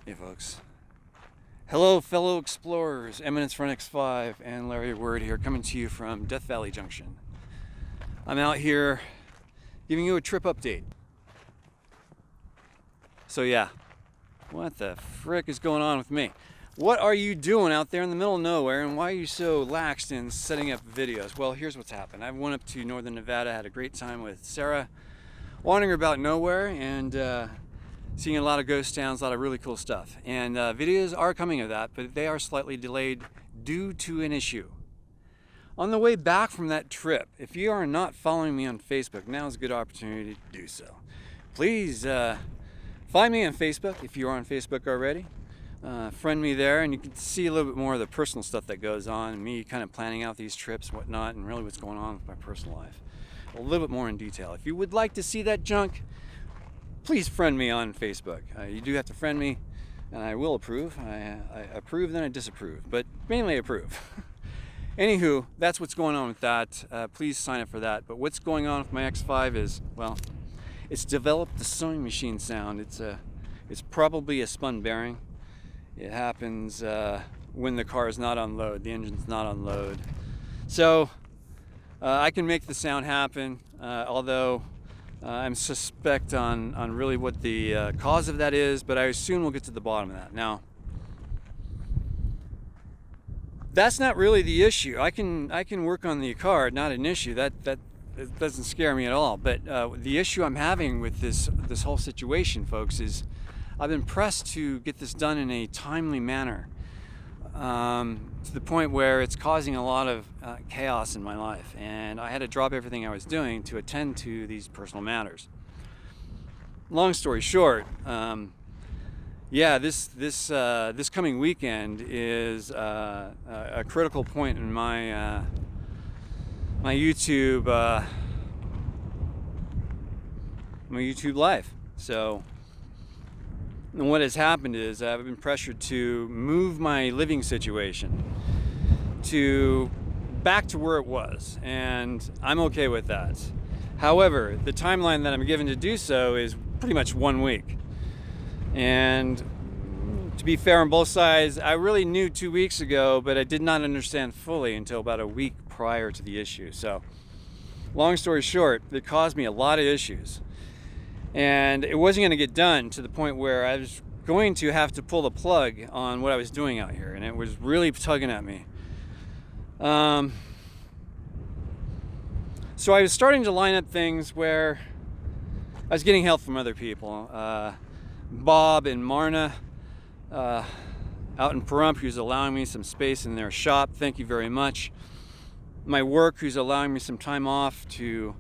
Hey folks. Hello fellow explorers, Eminence for EFX5 and Larry Word here, coming to you from Death Valley Junction. I'm out here giving you a trip update. So yeah, what the frick is going on with me? What are you doing out there in the middle of nowhere, and why are you so laxed in setting up videos? Well, here's what's happened. I went up to northern Nevada, had a great time with Sarah, wandering about nowhere and seeing a lot of ghost towns, a lot of really cool stuff. And videos are coming of that, but they are slightly delayed due to an issue. On the way back from that trip, if you are not following me on Facebook, now is a good opportunity to do so. Please find me on Facebook if you are on Facebook already. Friend me there, and you can see a little bit more of the personal stuff that goes on, and me kind of planning out these trips and whatnot, and really what's going on with my personal life. A little bit more in detail. If you would like to see that junk, please friend me on Facebook. You do have to friend me, and I will approve. I approve, then I disapprove, but mainly approve. Anywho, that's what's going on with that. Please sign up for that. But what's going on with my X5 is, well, it's developed the sewing machine sound. It's probably a spun bearing. It happens when the car is not on load, the engine's not on load. So I can make the sound happen, although I'm suspect on really what the cause of that is, but I soon will get to the bottom of that. Now, that's not really the issue. I can work on the car, not an issue. That doesn't scare me at all. But the issue I'm having with this whole situation, folks, is I've been pressed to get this done in a timely manner, to the point where it's causing a lot of chaos in my life, and I had to drop everything I was doing to attend to these personal matters. Long story short, yeah, this coming weekend is a critical point in my my YouTube life. So, and what has happened is I've been pressured to move my living situation back to where it was, and I'm okay with that. However, the timeline that I'm given to do so is pretty much 1 week. And to be fair on both sides, I really knew 2 weeks ago, but I did not understand fully until about a week prior to the issue. So, long story short, it caused me a lot of issues. And it wasn't going to get done to the point where I was going to have to pull the plug on what I was doing out here, and it was really tugging at me. So I was starting to line up things where I was getting help from other people. Bob and Marna out in Pahrump, who's allowing me some space in their shop. Thank you very much. My work, who's allowing me some time off to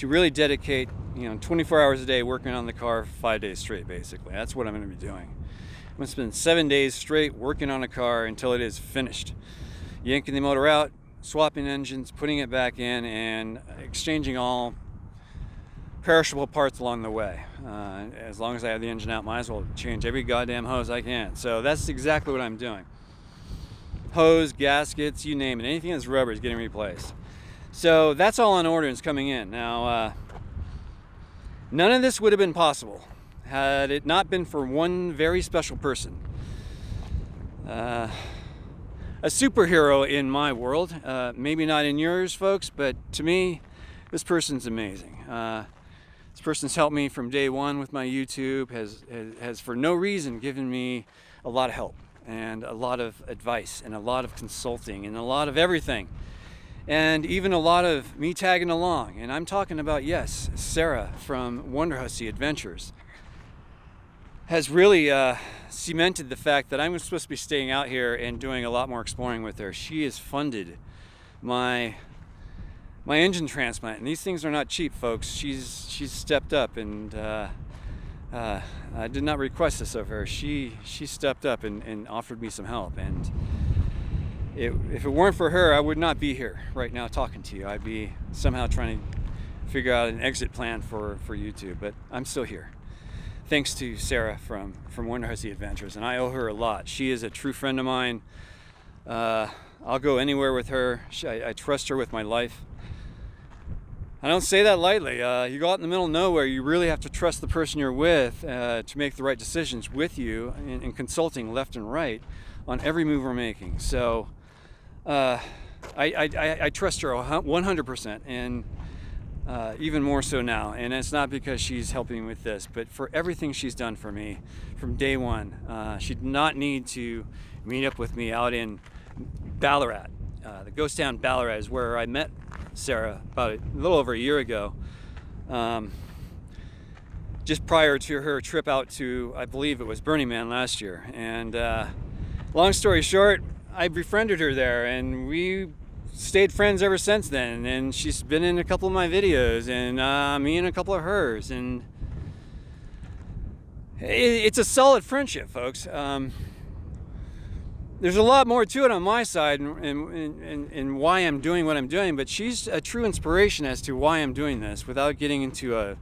really dedicate, 24 hours a day working on the car for 5 days straight, basically. That's what I'm going to be doing. I'm going to spend 7 days straight working on a car until it is finished. Yanking the motor out, swapping engines, putting it back in, and exchanging all perishable parts along the way. As long as I have the engine out, might as well change every goddamn hose I can. So that's exactly what I'm doing. Hose, gaskets, you name it. Anything that's rubber is getting replaced. So that's all on order and it's coming in. Now, none of this would have been possible had it not been for one very special person. A superhero in my world, maybe not in yours, folks, but to me, this person's amazing. This person's helped me from day one with my YouTube, has for no reason given me a lot of help and a lot of advice and a lot of consulting and a lot of everything. And even a lot of me tagging along. And I'm talking about, yes, Sarah from Wonder Hussy Adventures has really cemented the fact that I'm supposed to be staying out here and doing a lot more exploring with her. She has funded my engine transplant, and these things are not cheap, folks. She's stepped up, and I did not request this of her. She stepped up and offered me some help, and if it weren't for her, I would not be here right now talking to you. I'd be somehow trying to figure out an exit plan for YouTube, but I'm still here. Thanks to Sarah from Wonder Hussy Adventures, and I owe her a lot. She is a true friend of mine. I'll go anywhere with her. I trust her with my life. I don't say that lightly. You go out in the middle of nowhere, you really have to trust the person you're with to make the right decisions with you in consulting left and right on every move we're making. So I trust her 100%, and even more so now. And it's not because she's helping me with this, but for everything she's done for me from day one. She did not need to meet up with me out in Ballarat. The ghost town Ballarat is where I met Sarah about a little over a year ago, just prior to her trip out to, I believe it was Burning Man last year. And long story short, I befriended her there, and we stayed friends ever since then. And she's been in a couple of my videos, and me in a couple of hers, and it's a solid friendship, folks. There's a lot more to it on my side and why I'm doing what I'm doing, but she's a true inspiration as to why I'm doing this. Without getting into a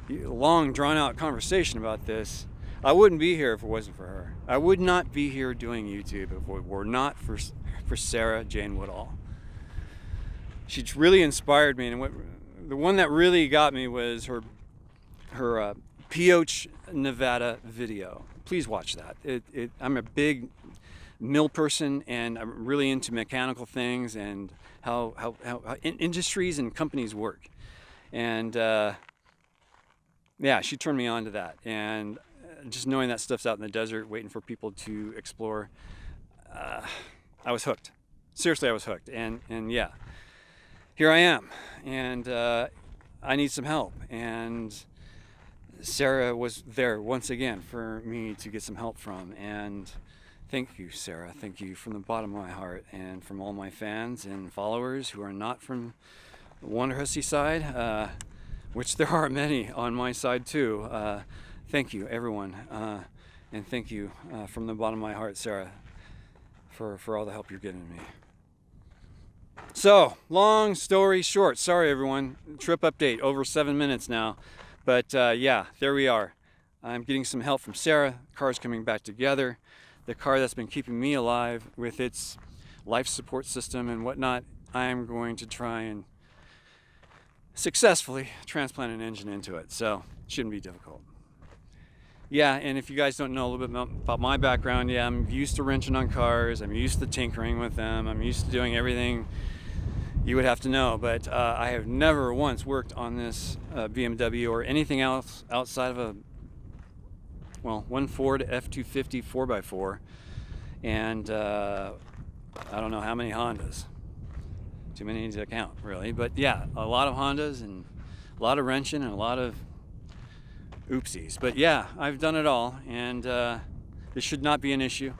long, drawn-out conversation about this, I wouldn't be here if it wasn't for her. I would not be here doing YouTube if it were not for Sarah Jane Woodall. She's really inspired me, and the one that really got me was her Pioche, Nevada video. Please watch that. I'm a big mill person, and I'm really into mechanical things and how industries and companies work. And yeah, she turned me on to that. And just knowing that stuff's out in the desert, waiting for people to explore, I was hooked. Seriously, I was hooked. And yeah, here I am. And I need some help. And Sarah was there once again for me to get some help from. And thank you, Sarah. Thank you from the bottom of my heart, and from all my fans and followers who are not from the Wanderhussy side, which there are many on my side too. Thank you, everyone. And thank you from the bottom of my heart, Sarah, for all the help you're giving me. So, long story short, sorry everyone, trip update, over 7 minutes now. But yeah, there we are. I'm getting some help from Sarah. The car's coming back together. The car that's been keeping me alive with its life support system and whatnot, I'm going to try and successfully transplant an engine into it. So, shouldn't be difficult. Yeah, and if you guys don't know a little bit about my background, yeah, I'm used to wrenching on cars. I'm used to tinkering with them. I'm used to doing everything you would have to know, but I have never once worked on this BMW or anything else outside of one Ford F-250 4x4, and I don't know how many Hondas. Too many to count, really. But yeah, a lot of Hondas and a lot of wrenching and a lot of oopsies. But yeah, I've done it all, and this should not be an issue.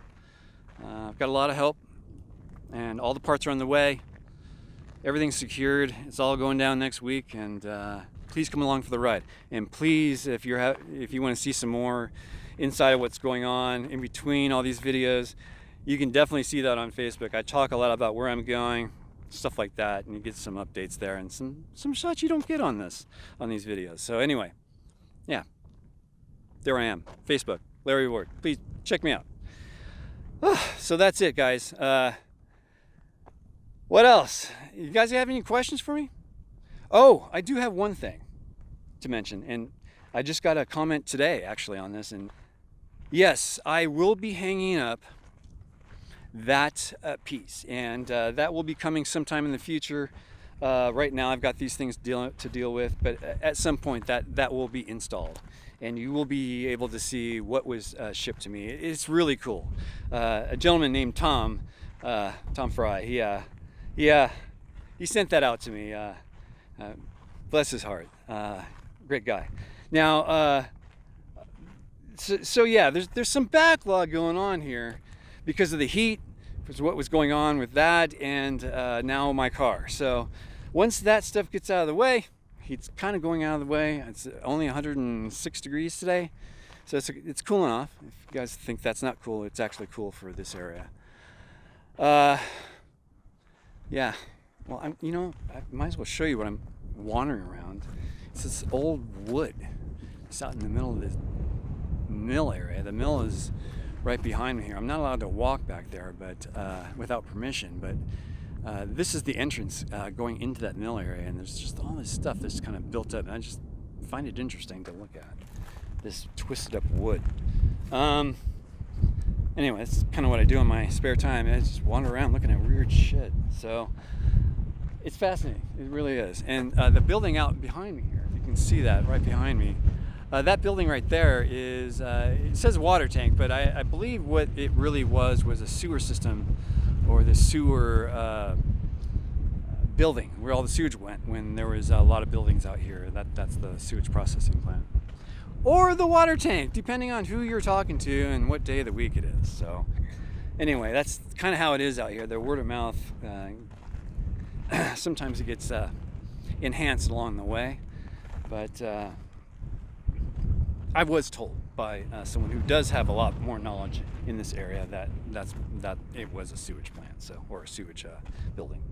I've got a lot of help, and all the parts are on the way. Everything's secured. It's all going down next week, and please come along for the ride. And please, if you want to see some more inside of what's going on in between all these videos, you can definitely see that on Facebook. I talk a lot about where I'm going, stuff like that, and you get some updates there and some shots you don't get on these videos. So anyway, yeah, there I am. Facebook, Larry Ward. Please check me out. So that's it, guys. What else? You guys have any questions for me? Oh, I do have one thing to mention, and I just got a comment today actually on this. And yes, I will be hanging up that piece, and that will be coming sometime in the future. Right now I've got these things to deal with, but at some point that will be installed, and you will be able to see what was shipped to me. It's really cool. A gentleman named Tom Fry, he sent that out to me. Bless his heart. Great guy. Now, so yeah, there's some backlog going on here because of the heat, because what was going on with that, and now my car. So once that stuff gets out of the way, heat's kind of going out of the way. It's only 106 degrees today, so it's cooling off. If you guys think that's not cool, it's actually cool for this area. Yeah, well, I might as well show you what I'm wandering around. It's this old wood. It's out in the middle of this mill area. The mill is right behind me here. I'm not allowed to walk back there, but without permission. But This is the entrance going into that mill area, and there's just all this stuff that's kind of built up, and I just find it interesting to look at, this twisted up wood. Anyway, that's kind of what I do in my spare time. I just wander around looking at weird shit. So it's fascinating. It really is. And the building out behind me here, if you can see that right behind me, that building right there is, it says water tank, but I believe what it really was a sewer system, or the sewer building where all the sewage went when there was a lot of buildings out here. That's the sewage processing plant. Or the water tank, depending on who you're talking to and what day of the week it is. So anyway, that's kind of how it is out here. The word of mouth, sometimes it gets enhanced along the way. But I was told by someone who does have a lot more knowledge in this area that it was a sewage plant, so, or a sewage building.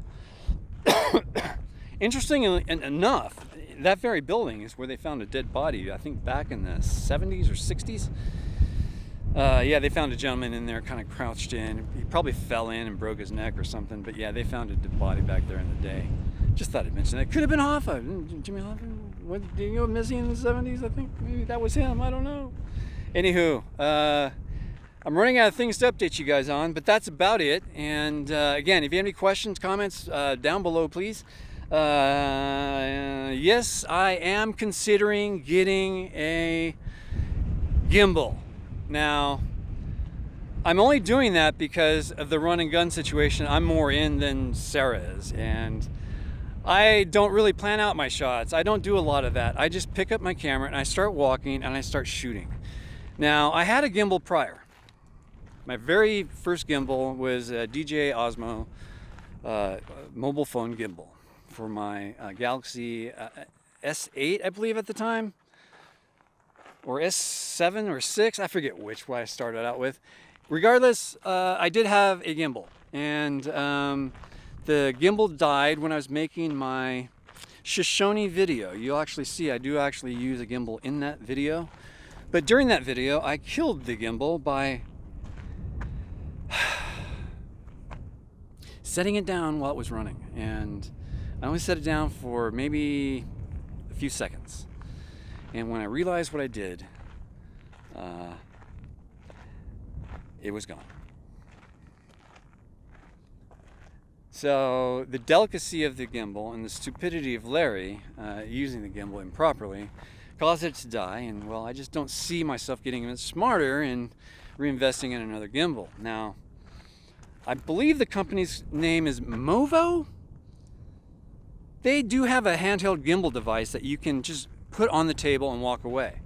Interestingly enough, that very building is where they found a dead body, I think back in the 70s or 60s. Yeah, they found a gentleman in there kind of crouched in. He probably fell in and broke his neck or something, but yeah, they found a dead body back there in the day. Just thought I'd mention that. Could have been Hoffa. Jimmy Hoffa? What, did he go missing in the 70s? I think maybe that was him. I don't know. Anywho, I'm running out of things to update you guys on, but that's about it. And again, if you have any questions, comments, down below, please. Yes, I am considering getting a gimbal. Now, I'm only doing that because of the run and gun situation I'm more in than Sarah is. And I don't really plan out my shots. I don't do a lot of that. I just pick up my camera and I start walking and I start shooting. Now, I had a gimbal prior. My very first gimbal was a DJI Osmo mobile phone gimbal for my Galaxy S8, I believe at the time, or S7 or 6, I forget which one I started out with. Regardless, I did have a gimbal, and the gimbal died when I was making my Shoshone video. You'll actually see I do actually use a gimbal in that video, but during that video I killed the gimbal by setting it down while it was running, and I only set it down for maybe a few seconds. And when I realized what I did, it was gone. So the delicacy of the gimbal and the stupidity of Larry using the gimbal improperly caused it to die, and well, I just don't see myself getting even smarter and reinvesting in another gimbal. Now, I believe the company's name is Movo. They do have a handheld gimbal device that you can just put on the table and walk away.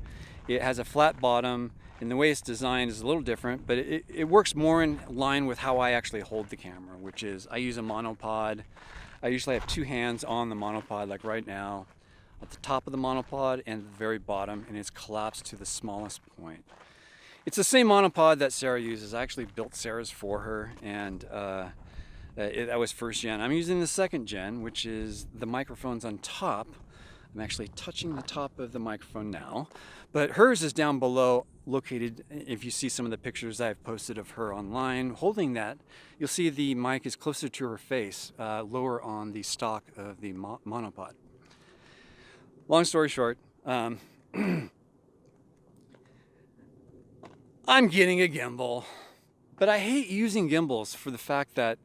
It has a flat bottom, and the way it's designed is a little different, but it works more in line with how I actually hold the camera, which is I use a monopod. I usually have two hands on the monopod, like right now, at the top of the monopod and the very bottom, and it's collapsed to the smallest point. It's the same monopod that Sarah uses. I actually built Sarah's for her, and that was first gen. I'm using the second gen, which is the microphone's on top. I'm actually touching the top of the microphone now, but hers is down below, located. If you see some of the pictures I've posted of her online holding that, you'll see the mic is closer to her face, lower on the stock of the monopod. Long story short, I'm getting a gimbal, but I hate using gimbals for the fact that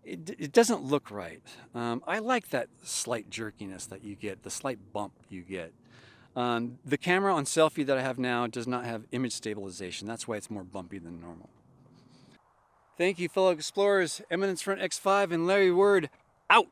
it doesn't look right. I like that slight jerkiness that you get, the slight bump you get. The camera on selfie that I have now does not have image stabilization. That's why it's more bumpy than normal. Thank you, fellow explorers. Eminence Front X5 and Larry Word out.